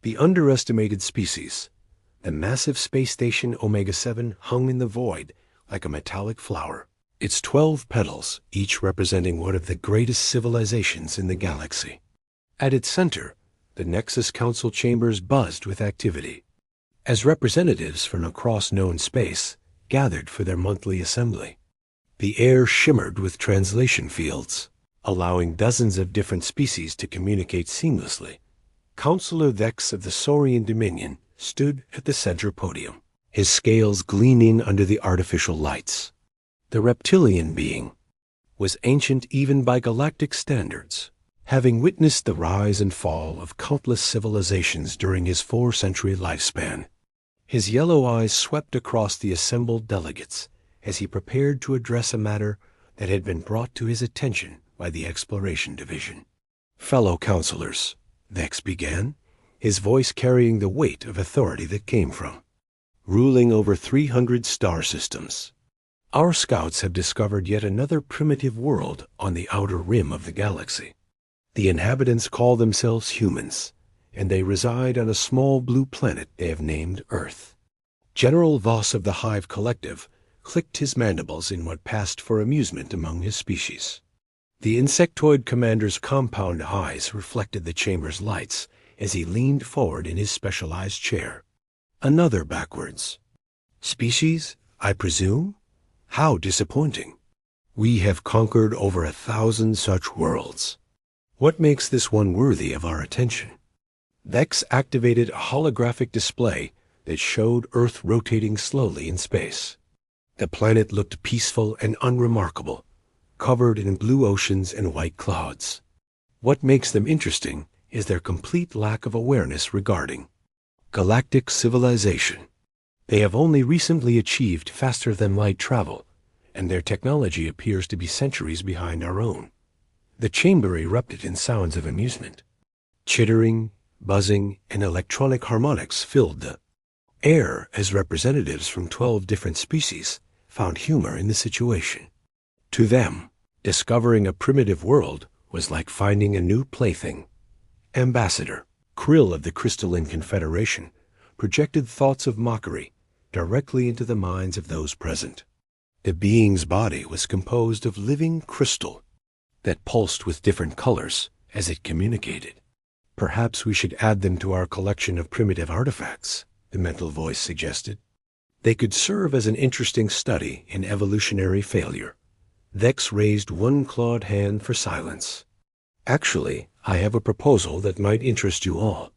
The underestimated species, the massive space station Omega-7, hung in the void like a metallic flower. Its 12 petals, each representing one of the greatest civilizations in the galaxy. At its center, the Nexus Council chambers buzzed with activity, as representatives from across known space gathered for their monthly assembly. The air shimmered with translation fields, allowing dozens of different species to communicate seamlessly. Councilor Vex of the Saurian Dominion stood at the center podium, his scales gleaming under the artificial lights. The reptilian being was ancient even by galactic standards, having witnessed the rise and fall of countless civilizations during his 4-century lifespan. His yellow eyes swept across the assembled delegates as he prepared to address a matter that had been brought to his attention by the Exploration Division. "Fellow counselors," Vex began, his voice carrying the weight of authority that came from ruling over 300 star systems. "Our scouts have discovered yet another primitive world on the outer rim of the galaxy. The inhabitants call themselves humans, and they reside on a small blue planet they have named Earth." General Voss of the Hive Collective clicked his mandibles in what passed for amusement among his species. The insectoid commander's compound eyes reflected the chamber's lights as he leaned forward in his specialized chair. "Another backwards species, I presume? How disappointing. We have conquered over 1,000 such worlds. What makes this one worthy of our attention?" Vex activated a holographic display that showed Earth rotating slowly in space. The planet looked peaceful and unremarkable, covered in blue oceans and white clouds. What makes them interesting is their complete lack of awareness regarding galactic civilization. They have only recently achieved faster-than-light travel, and their technology appears to be centuries behind our own. The chamber erupted in sounds of amusement. Chittering, buzzing, and electronic harmonics filled the air as representatives from 12 different species found humor in the situation. To them, discovering a primitive world was like finding a new plaything. Ambassador Krill of the Crystalline Confederation projected thoughts of mockery directly into the minds of those present. The being's body was composed of living crystal that pulsed with different colors as it communicated. "Perhaps we should add them to our collection of primitive artifacts," the mental voice suggested. "They could serve as an interesting study in evolutionary failure." Vex raised one clawed hand for silence. "Actually, I have a proposal that might interest you all.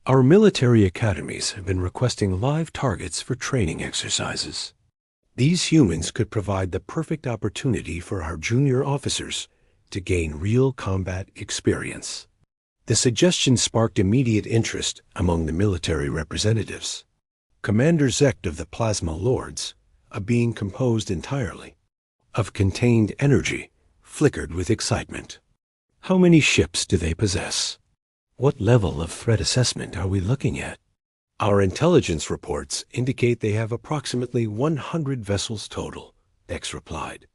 Our military academies have been requesting live targets for training exercises. These humans could provide the perfect opportunity for our junior officers to gain real combat experience." The suggestion sparked immediate interest among the military representatives. Commander Zect of the Plasma Lords, a being composed entirely of contained energy, flickered with excitement. "How many ships do they possess? What level of threat assessment are we looking at?" "Our intelligence reports indicate they have approximately 100 vessels total," Vex replied.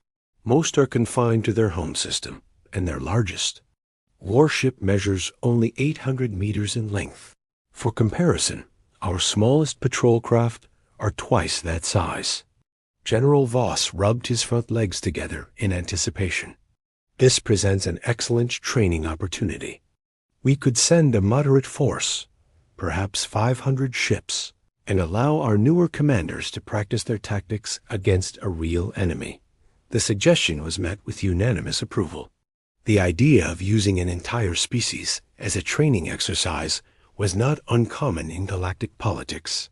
"Most are confined to their home system, and their largest warship measures only 800 meters in length. For comparison, our smallest patrol craft are twice that size." General Voss rubbed his front legs together in anticipation. "This presents an excellent training opportunity. We could send a moderate force, perhaps 500 ships, and allow our newer commanders to practice their tactics against a real enemy." The suggestion was met with unanimous approval. The idea of using an entire species as a training exercise was not uncommon in galactic politics.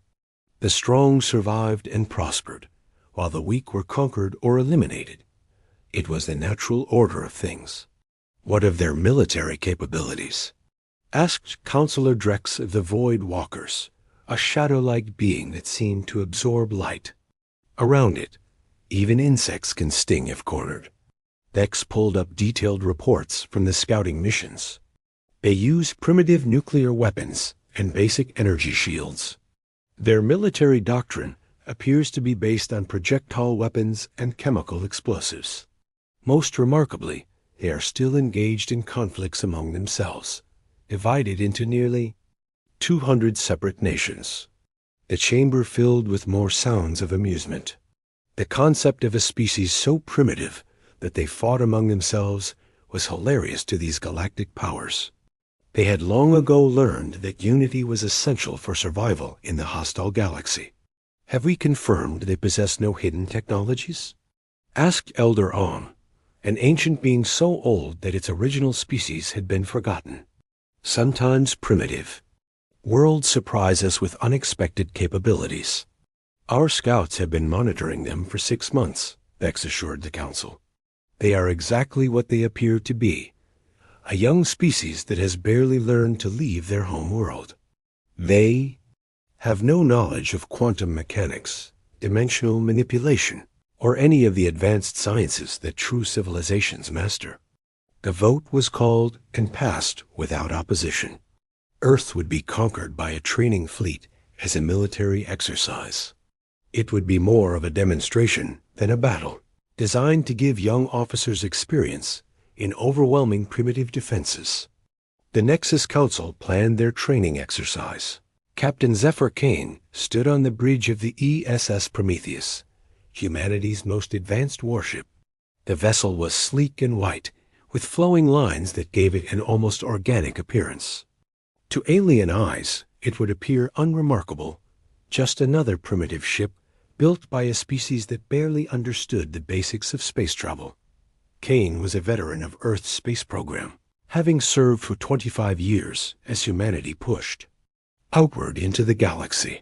The strong survived and prospered, while the weak were conquered or eliminated. It was the natural order of things. "What of their military capabilities?" asked Counselor Drex of the Void Walkers, a shadow-like being that seemed to absorb light. Around it, even insects can sting if cornered. Vex pulled up detailed reports from the scouting missions. They use primitive nuclear weapons and basic energy shields. Their military doctrine appears to be based on projectile weapons and chemical explosives. Most remarkably, they are still engaged in conflicts among themselves, divided into nearly 200 separate nations. The chamber filled with more sounds of amusement. The concept of a species so primitive that they fought among themselves was hilarious to these galactic powers. They had long ago learned that unity was essential for survival in the hostile galaxy. Have we confirmed they possess no hidden technologies? Asked Elder Ong, an ancient being so old that its original species had been forgotten. Sometimes primitive. Worlds surprise us with unexpected capabilities. Our scouts have been monitoring them for 6 months, Bex assured the Council. They are exactly what they appear to be, a young species that has barely learned to leave their home world. They have no knowledge of quantum mechanics, dimensional manipulation, or any of the advanced sciences that true civilizations master. The vote was called and passed without opposition. Earth would be conquered by a training fleet as a military exercise. It would be more of a demonstration than a battle, designed to give young officers experience in overwhelming primitive defenses. The Nexus Council planned their training exercise. Captain Zephyr Kane stood on the bridge of the ESS Prometheus, humanity's most advanced warship. The vessel was sleek and white, with flowing lines that gave it an almost organic appearance. To alien eyes, it would appear unremarkable, just another primitive ship built by a species that barely understood the basics of space travel. Kane was a veteran of Earth's space program, having served for 25 years as humanity pushed outward into the galaxy.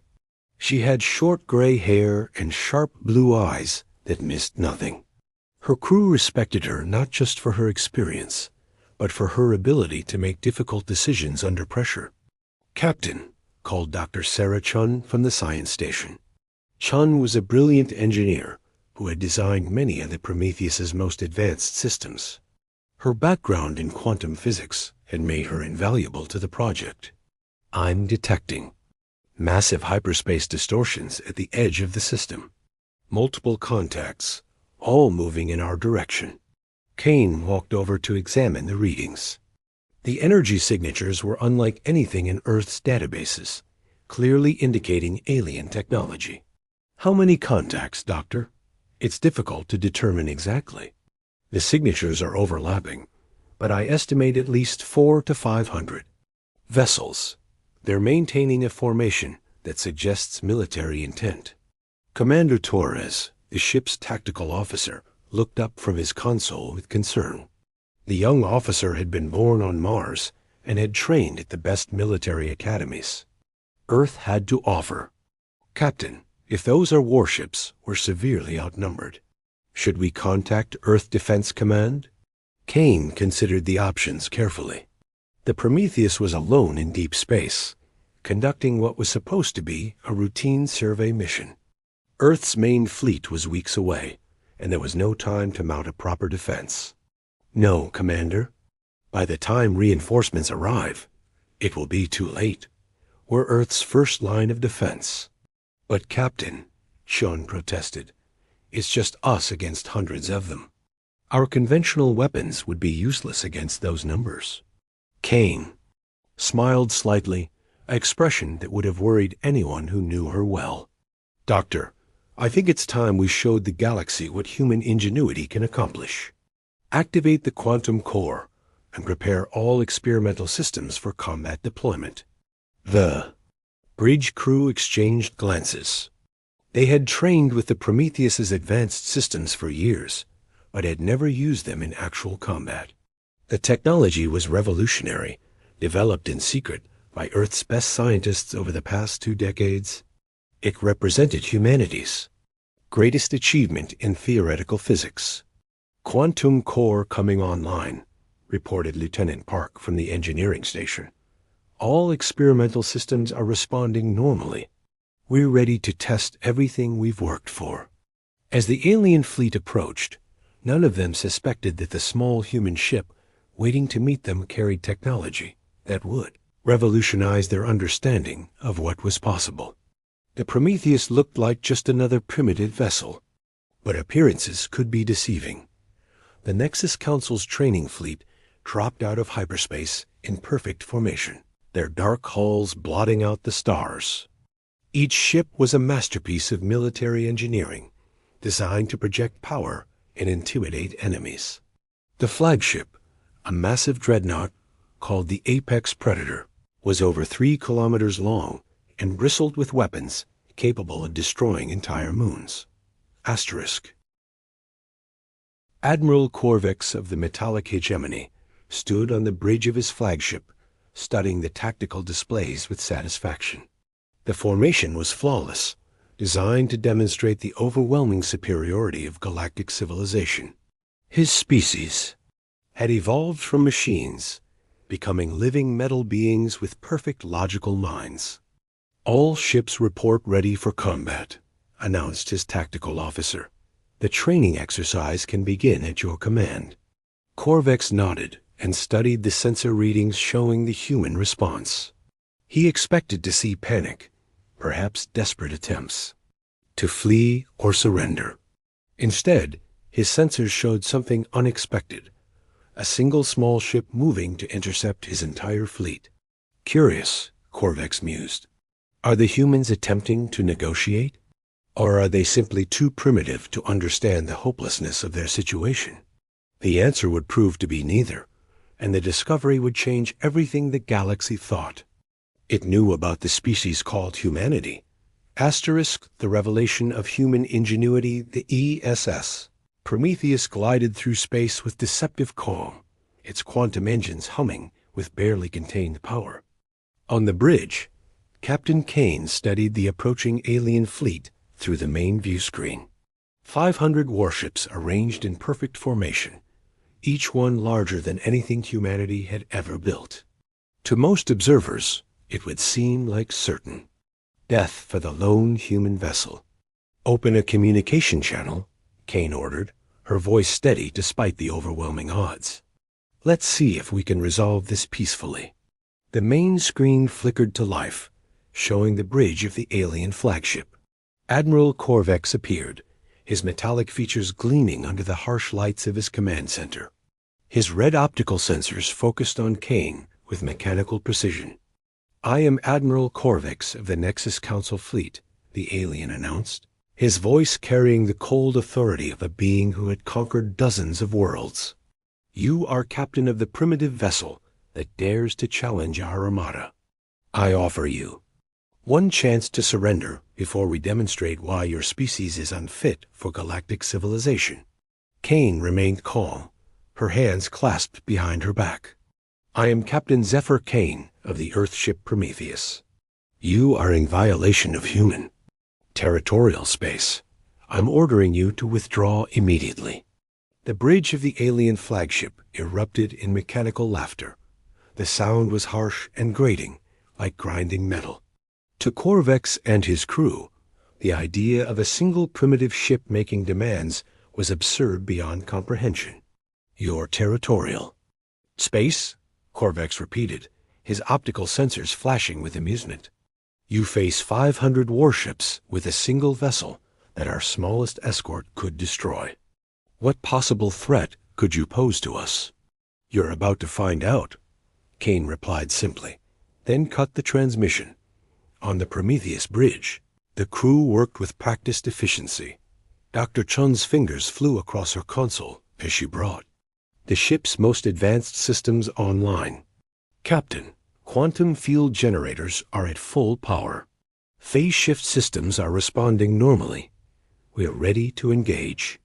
She had short gray hair and sharp blue eyes that missed nothing. Her crew respected her not just for her experience, but for her ability to make difficult decisions under pressure. Captain, called Dr. Sarah Chun from the science station. Chun was a brilliant engineer who had designed many of the Prometheus's most advanced systems. Her background in quantum physics had made her invaluable to the project. I'm detecting massive hyperspace distortions at the edge of the system. Multiple contacts, all moving in our direction. Kane walked over to examine the readings. The energy signatures were unlike anything in Earth's databases, clearly indicating alien technology. How many contacts, Doctor? It's difficult to determine exactly. The signatures are overlapping, but I estimate at least 400 to 500. Vessels. They're maintaining a formation that suggests military intent. Commander Torres, the ship's tactical officer, looked up from his console with concern. The young officer had been born on Mars and had trained at the best military academies. Earth had to offer. Captain, if those are warships, we're severely outnumbered. Should we contact Earth Defense Command? Kane considered the options carefully. The Prometheus was alone in deep space, conducting what was supposed to be a routine survey mission. Earth's main fleet was weeks away, and there was no time to mount a proper defense. No, Commander. By the time reinforcements arrive, it will be too late. We're Earth's first line of defense. But Captain, Sean protested, it's just us against hundreds of them. Our conventional weapons would be useless against those numbers. Kane smiled slightly, an expression that would have worried anyone who knew her well. Doctor, I think it's time we showed the galaxy what human ingenuity can accomplish. Activate the quantum core and prepare all experimental systems for combat deployment. The bridge crew exchanged glances. They had trained with the Prometheus's advanced systems for years, but had never used them in actual combat. The technology was revolutionary, developed in secret by Earth's best scientists over the past 2 decades. It represented humanity's greatest achievement in theoretical physics. Quantum core coming online, reported Lieutenant Park from the engineering station. All experimental systems are responding normally. We're ready to test everything we've worked for. As the alien fleet approached, none of them suspected that the small human ship waiting to meet them carried technology that would revolutionize their understanding of what was possible. The Prometheus looked like just another primitive vessel, but appearances could be deceiving. The Nexus Council's training fleet dropped out of hyperspace in perfect formation. their dark hulls blotting out the stars. Each ship was a masterpiece of military engineering, designed to project power and intimidate enemies. The flagship, a massive dreadnought called the Apex Predator, was over 3 kilometers long and bristled with weapons capable of destroying entire moons. Asterisk. Admiral Corvex of the metallic hegemony stood on the bridge of his flagship, studying the tactical displays with satisfaction. The formation was flawless, designed to demonstrate the overwhelming superiority of galactic civilization. His species had evolved from machines, becoming living metal beings with perfect logical minds. "All ships report ready for combat," announced his tactical officer. "The training exercise can begin at your command." Corvex nodded and studied the sensor readings showing the human response. He expected to see panic, perhaps desperate attempts to flee or surrender. Instead, his sensors showed something unexpected: a single small ship moving to intercept his entire fleet. Curious, Corvex mused. Are the humans attempting to negotiate? Or are they simply too primitive to understand the hopelessness of their situation? The answer would prove to be neither, and the discovery would change everything the galaxy thought. It knew about the species called humanity. Asterisk the revelation of human ingenuity, the ESS. Prometheus glided through space with deceptive calm, its quantum engines humming with barely contained power. On the bridge, Captain Kane studied the approaching alien fleet through the main view screen. 500 warships arranged in perfect formation, each one larger than anything humanity had ever built. To most observers, it would seem like certain death for the lone human vessel. "Open a communication channel," Kane ordered, her voice steady despite the overwhelming odds. "Let's see if we can resolve this peacefully." The main screen flickered to life, showing the bridge of the alien flagship. Admiral Corvex appeared, his metallic features gleaming under the harsh lights of his command center. His red optical sensors focused on Kane with mechanical precision. "I am Admiral Corvex of the Nexus Council Fleet," the alien announced, his voice carrying the cold authority of a being who had conquered dozens of worlds. "You are captain of the primitive vessel that dares to challenge our armada. I offer you one chance to surrender before we demonstrate why your species is unfit for galactic civilization." Kane remained calm, her hands clasped behind her back. "I am Captain Zephyr Kane of the Earthship Prometheus. You are in violation of human territorial space. I'm ordering you to withdraw immediately." The bridge of the alien flagship erupted in mechanical laughter. The sound was harsh and grating, like grinding metal. To Corvex and his crew, the idea of a single primitive ship making demands was absurd beyond comprehension. "You're territorial." "Space?" Corvex repeated, his optical sensors flashing with amusement. "You face 500 warships with a single vessel that our smallest escort could destroy. What possible threat could you pose to us?" "You're about to find out," Kane replied simply, then cut the transmission. On the Prometheus bridge, the crew worked with practiced efficiency. Dr. Chun's fingers flew across her console as she brought the ship's most advanced systems online. "Captain, quantum field generators are at full power. Phase shift systems are responding normally. We are ready to engage."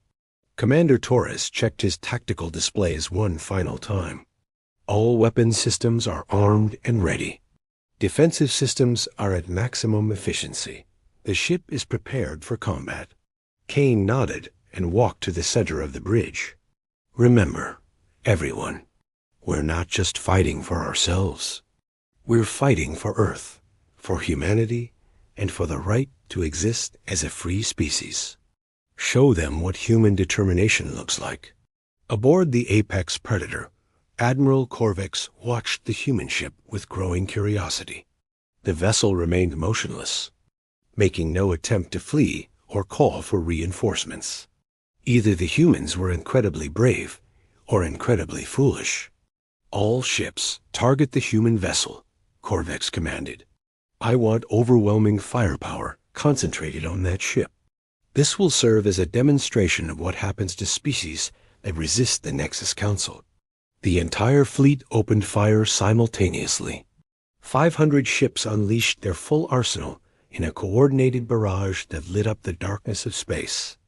Commander Torres checked his tactical displays one final time. "All weapon systems are armed and ready. Defensive systems are at maximum efficiency. The ship is prepared for combat." Kane nodded and walked to the center of the bridge. "Remember, everyone, we're not just fighting for ourselves. We're fighting for Earth, for humanity, and for the right to exist as a free species. Show them what human determination looks like." Aboard the Apex Predator, Admiral Corvex watched the human ship with growing curiosity. The vessel remained motionless, making no attempt to flee or call for reinforcements. Either the humans were incredibly brave or incredibly foolish. "All ships target the human vessel," Korvex commanded. I want overwhelming firepower concentrated on that ship. This will serve as a demonstration of what happens to species that resist the Nexus Council. The entire fleet opened fire simultaneously. 500 ships unleashed their full arsenal in a coordinated barrage that lit up the darkness of space.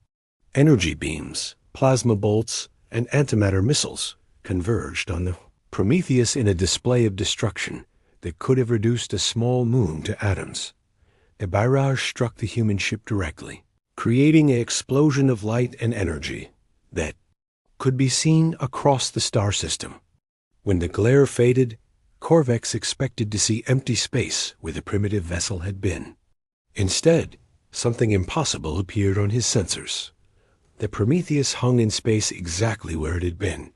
Energy beams, plasma bolts, and antimatter missiles converged on the Prometheus in a display of destruction that could have reduced a small moon to atoms. The barrage struck the human ship directly, creating an explosion of light and energy that could be seen across the star system. When the glare faded, Korvex expected to see empty space where the primitive vessel had been. Instead, something impossible appeared on his sensors. The Prometheus hung in space exactly where it had been,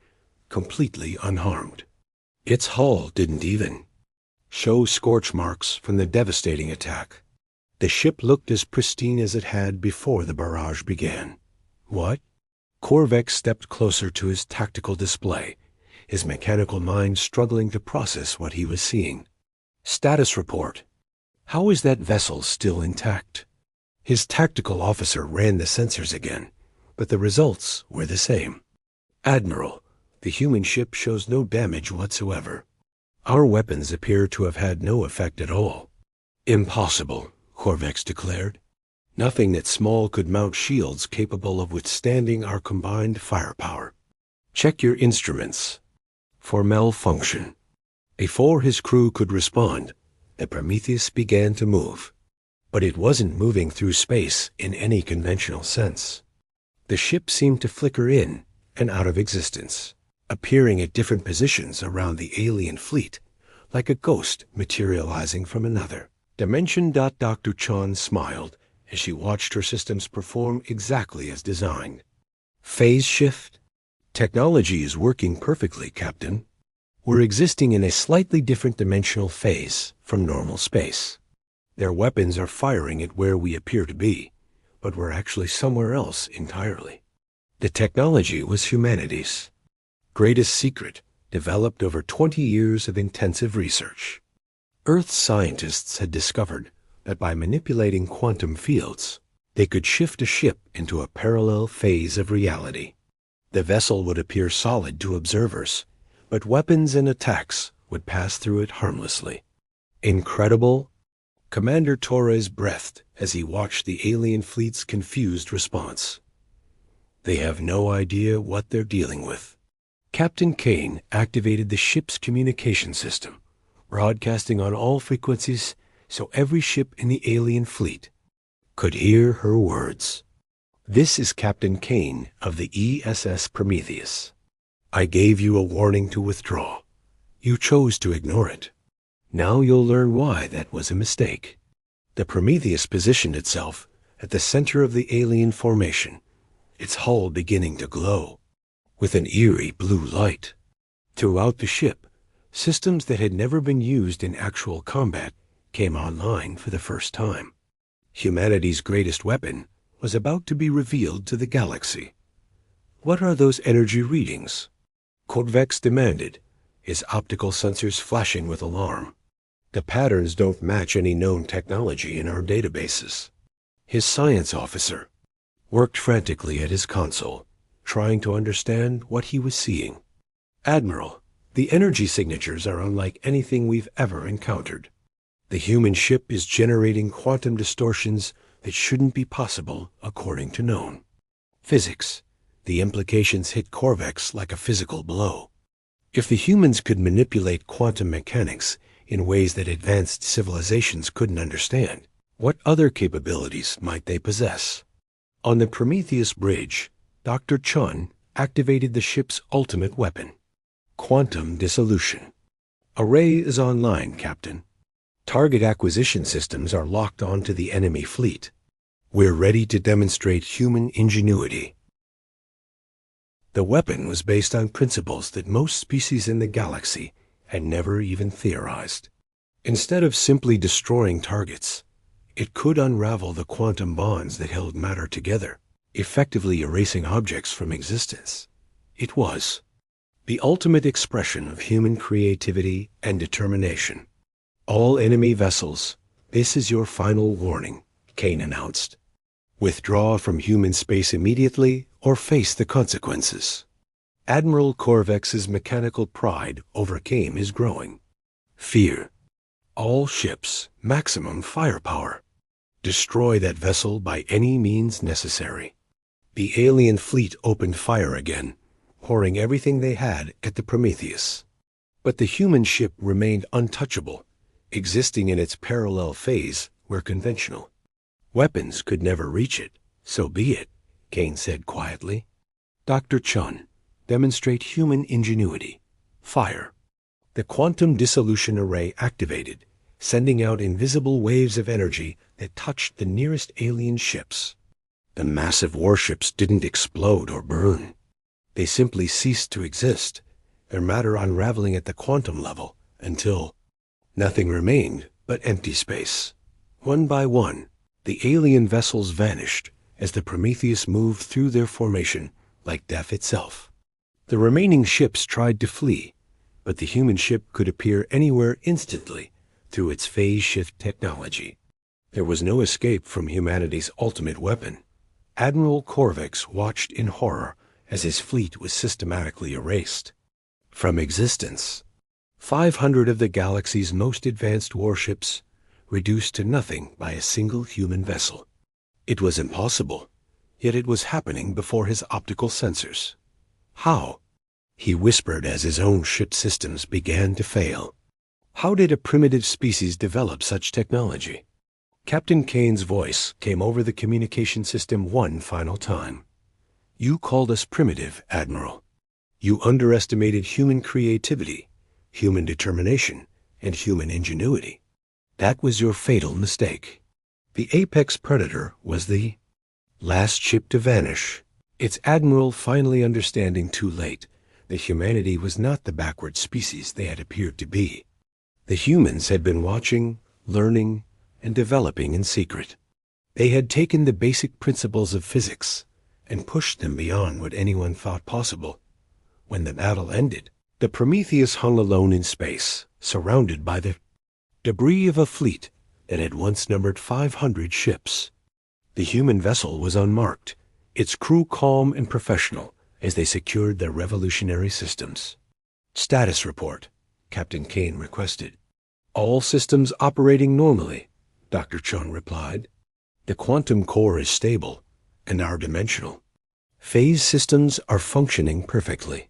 completely unharmed. Its hull didn't even show scorch marks from the devastating attack. The ship looked as pristine as it had before the barrage began. What? Korvex stepped closer to his tactical display, his mechanical mind struggling to process what he was seeing. Status report. How is that vessel still intact? His tactical officer ran the sensors again, but the results were the same. Admiral, the human ship shows no damage whatsoever. Our weapons appear to have had no effect at all. Impossible, Korvex declared. Nothing that small could mount shields capable of withstanding our combined firepower. Check your instruments for malfunction. Before his crew could respond, the Prometheus began to move. But it wasn't moving through space in any conventional sense. The ship seemed to flicker in and out of existence, appearing at different positions around the alien fleet, like a ghost materializing from another dimension. Dr. Chan smiled as she watched her systems perform exactly as designed. Phase shift? Technology is working perfectly, Captain. We're existing in a slightly different dimensional phase from normal space. Their weapons are firing at where we appear to be, but we're actually somewhere else entirely. The technology was humanity's greatest secret, developed over 20 years of intensive research. Earth's scientists had discovered that by manipulating quantum fields, they could shift a ship into a parallel phase of reality. The vessel would appear solid to observers, but weapons and attacks would pass through it harmlessly. Incredible? Commander Torres breathed as he watched the alien fleet's confused response. They have no idea what they're dealing with. Captain Kane activated the ship's communication system, broadcasting on all frequencies so every ship in the alien fleet could hear her words. This is Captain Kane of the ESS Prometheus. I gave you a warning to withdraw. You chose to ignore it. Now you'll learn why that was a mistake. The Prometheus positioned itself at the center of the alien formation, its hull beginning to glow with an eerie blue light. Throughout the ship, systems that had never been used in actual combat came online for the first time. Humanity's greatest weapon was about to be revealed to the galaxy. What are those energy readings? Korvex demanded, his optical sensors flashing with alarm. The patterns don't match any known technology in our databases. His science officer worked frantically at his console, trying to understand what he was seeing. Admiral, the energy signatures are unlike anything we've ever encountered. The human ship is generating quantum distortions that shouldn't be possible according to known physics. The implications hit Korvex like a physical blow. If the humans could manipulate quantum mechanics in ways that advanced civilizations couldn't understand, what other capabilities might they possess? On the Prometheus bridge, Dr. Chun activated the ship's ultimate weapon, quantum dissolution. Array is online, Captain. Target acquisition systems are locked onto the enemy fleet. We're ready to demonstrate human ingenuity. The weapon was based on principles that most species in the galaxy had never even theorized. Instead of simply destroying targets, it could unravel the quantum bonds that held matter together, effectively erasing objects from existence. It was the ultimate expression of human creativity and determination. All enemy vessels, this is your final warning, Kane announced. Withdraw from human space immediately or face the consequences. Admiral Korvax's mechanical pride overcame his growing fear. All ships, maximum firepower. Destroy that vessel by any means necessary. The alien fleet opened fire again, pouring everything they had at the Prometheus. But the human ship remained untouchable, existing in its parallel phase where conventional weapons could never reach it. So be it, Kane said quietly. Dr. Chun, demonstrate human ingenuity. Fire. The quantum dissolution array activated, sending out invisible waves of energy that touched the nearest alien ships. The massive warships didn't explode or burn. They simply ceased to exist, their matter unraveling at the quantum level until nothing remained but empty space. One by one, the alien vessels vanished as the Prometheus moved through their formation like death itself. The remaining ships tried to flee, but the human ship could appear anywhere instantly through its phase shift technology. There was no escape from humanity's ultimate weapon. Admiral Korvax watched in horror as his fleet was systematically erased from existence. 500 of the galaxy's most advanced warships reduced to nothing by a single human vessel. It was impossible, yet it was happening before his optical sensors. How? He whispered as his own ship systems began to fail. How did a primitive species develop such technology? Captain Kane's voice came over the communication system one final time. You called us primitive, Admiral. You underestimated human creativity, human determination, and human ingenuity. That was your fatal mistake. The apex predator was the last ship to vanish, its admiral finally understanding too late that humanity was not the backward species they had appeared to be. The humans had been watching, learning, and developing in secret. They had taken the basic principles of physics and pushed them beyond what anyone thought possible. When the battle ended, the Prometheus hung alone in space, surrounded by the debris of a fleet that had once numbered 500 ships. The human vessel was unmarked, its crew calm and professional as they secured their revolutionary systems. Status report, Captain Kane requested. All systems operating normally, Dr. Chun replied. The quantum core is stable and our dimensional phase systems are functioning perfectly.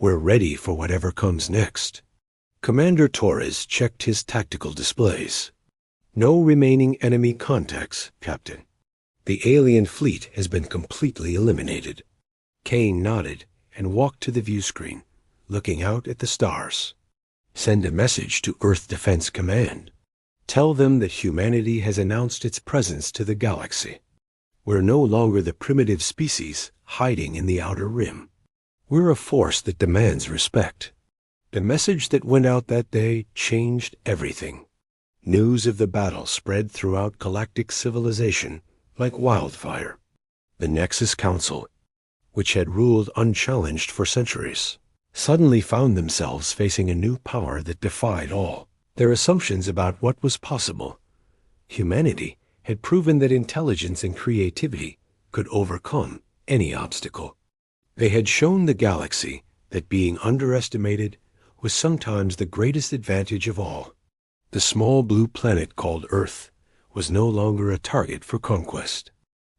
We're ready for whatever comes next. Commander Torres checked his tactical displays. No remaining enemy contacts, Captain. The alien fleet has been completely eliminated. Kane nodded and walked to the view screen, looking out at the stars. Send a message to Earth Defense Command. Tell them that humanity has announced its presence to the galaxy. We're no longer the primitive species hiding in the outer rim. We're a force that demands respect. The message that went out that day changed everything. News of the battle spread throughout galactic civilization like wildfire. The Nexus Council, which had ruled unchallenged for centuries, suddenly found themselves facing a new power that defied all their assumptions about what was possible. Humanity had proven that intelligence and creativity could overcome any obstacle. They had shown the galaxy that being underestimated was sometimes the greatest advantage of all. The small blue planet called Earth was no longer a target for conquest.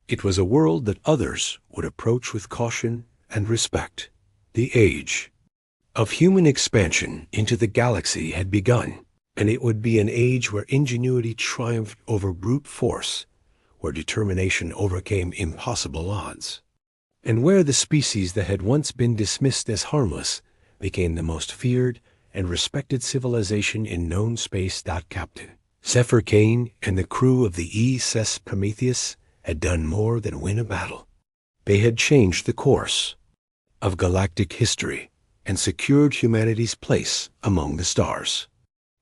It was a world that others would approach with caution and respect. The age of human expansion into the galaxy had begun, and it would be an age where ingenuity triumphed over brute force, where determination overcame impossible odds, and where the species that had once been dismissed as harmless became the most feared and respected civilization in known space. Captain Zephyr Kane and the crew of the ESS Prometheus had done more than win a battle. They had changed the course of galactic history and secured humanity's place among the stars.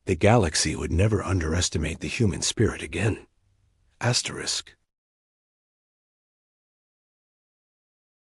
The galaxy would never underestimate the human spirit again. Asterisk.